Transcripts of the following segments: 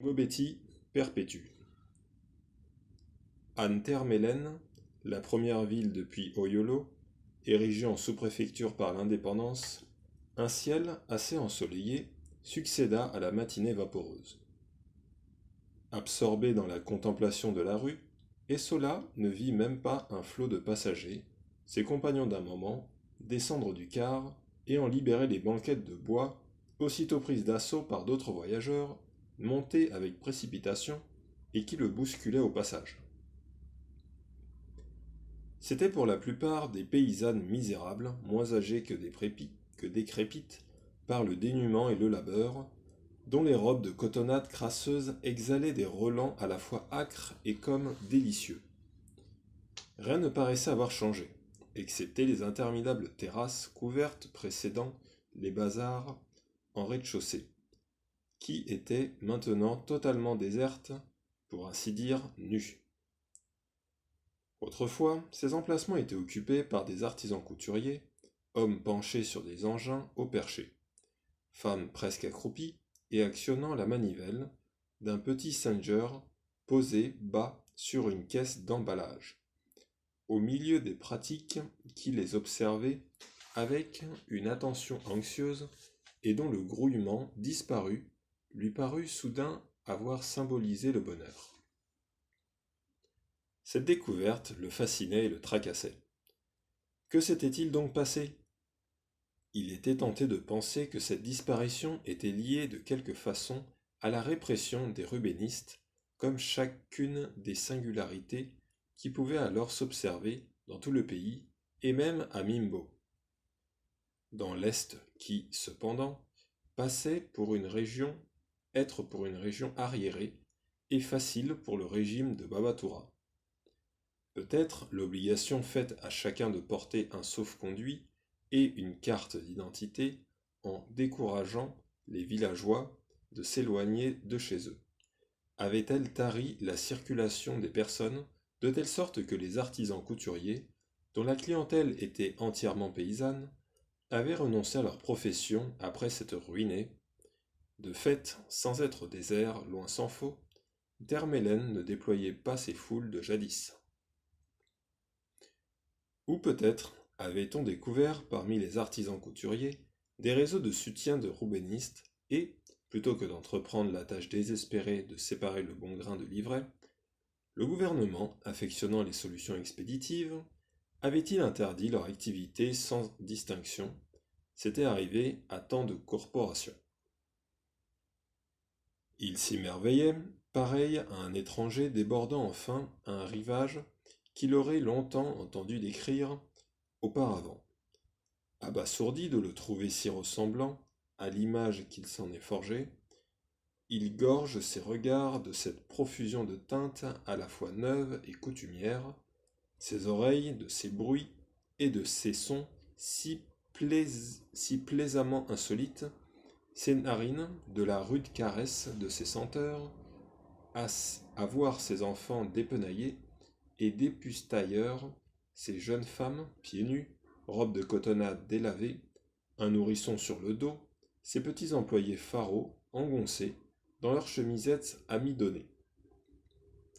Gobeti perpétue. Anne-Termelen, la première ville depuis Oyolo, érigée en sous-préfecture par l'indépendance, un ciel assez ensoleillé succéda à la matinée vaporeuse. Absorbé dans la contemplation de la rue, Essola ne vit même pas un flot de passagers, ses compagnons d'un moment, descendre du car et en libérer les banquettes de bois, aussitôt prises d'assaut par d'autres voyageurs, montés avec précipitation et qui le bousculaient au passage. C'étaient pour la plupart des paysannes misérables, moins âgées que décrépites, par le dénuement et le labeur, dont les robes de cotonnade crasseuse exhalaient des relents à la fois âcres et comme délicieux. Rien ne paraissait avoir changé, excepté les interminables terrasses couvertes précédant les bazars en rez-de-chaussée, qui étaient maintenant totalement désertes, pour ainsi dire nues. Autrefois, ces emplacements étaient occupés par des artisans couturiers, hommes penchés sur des engins au perché, femmes presque accroupies et actionnant la manivelle d'un petit Singer posé bas sur une caisse d'emballage, au milieu des pratiques qui les observaient avec une attention anxieuse et dont le grouillement disparu lui parut soudain avoir symbolisé le bonheur. Cette découverte le fascinait et le tracassait. Que s'était-il donc passé? Il était tenté de penser que cette disparition était liée de quelque façon à la répression des rubénistes, comme chacune des singularités qui pouvaient alors s'observer dans tout le pays et même à Mimbo, dans l'Est qui, cependant, passait être pour une région arriérée et facile pour le régime de Babatura. Peut-être l'obligation faite à chacun de porter un sauf-conduit et une carte d'identité en décourageant les villageois de s'éloigner de chez eux. Avait-elle tari la circulation des personnes de telle sorte que les artisans couturiers, dont la clientèle était entièrement paysanne, avaient renoncé à leur profession après s'être ruinés? De fait, sans être désert, loin s'en faut, Termelen ne déployait pas ses foules de jadis. Ou peut-être avait-on découvert parmi les artisans couturiers des réseaux de soutien de roubénistes et, plutôt que d'entreprendre la tâche désespérée de séparer le bon grain de l'ivraie, le gouvernement, affectionnant les solutions expéditives, avait-il interdit leur activité sans distinction? C'était arrivé à tant de corporations. Il s'émerveillait, pareil à un étranger débordant enfin à un rivage qu'il aurait longtemps entendu décrire auparavant. Abasourdi de le trouver si ressemblant à l'image qu'il s'en est forgée, il gorge ses regards de cette profusion de teintes à la fois neuves et coutumières, ses oreilles de ces bruits et de ces sons si plaisamment insolites, ses narines de la rude caresse de ces senteurs, à voir ses enfants dépenaillés et dépustailleurs, ces jeunes femmes pieds nus, robes de cotonnade délavées, un nourrisson sur le dos, ces petits employés pharaons engoncés dans leurs chemisettes amidonnées.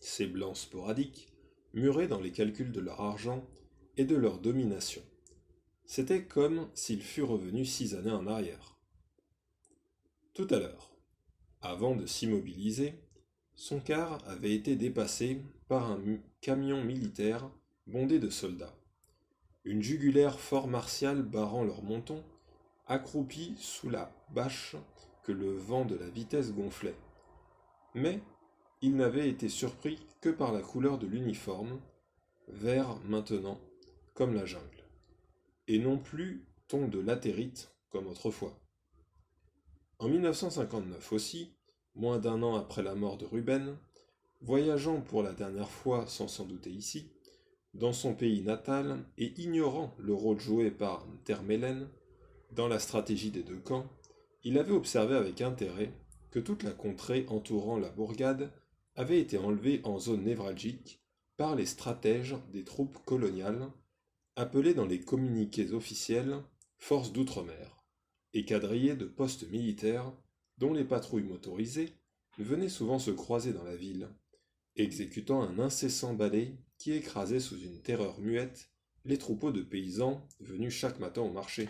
Ces blancs sporadiques, murés dans les calculs de leur argent et de leur domination. C'était comme s'il fût revenu 6 années en arrière. Tout à l'heure, avant de s'immobiliser, son car avait été dépassé par un camion militaire bondé de soldats. Une jugulaire fort martiale barrant leur menton, accroupie sous la bâche que le vent de la vitesse gonflait. Mais il n'avait été surpris que par la couleur de l'uniforme, vert maintenant, comme la jungle, et non plus ton de latérite comme autrefois. En 1959 aussi, moins d'un an après la mort de Ruben, voyageant pour la dernière fois sans s'en douter ici, dans son pays natal et ignorant le rôle joué par Termelen dans la stratégie des deux camps, il avait observé avec intérêt que toute la contrée entourant la bourgade avait été enlevée en zone névralgique par les stratèges des troupes coloniales, appelées dans les communiqués officiels forces d'outre-mer, et quadrillées de postes militaires dont les patrouilles motorisées venaient souvent se croiser dans la ville, exécutant un incessant balai qui écrasait sous une terreur muette les troupeaux de paysans venus chaque matin au marché.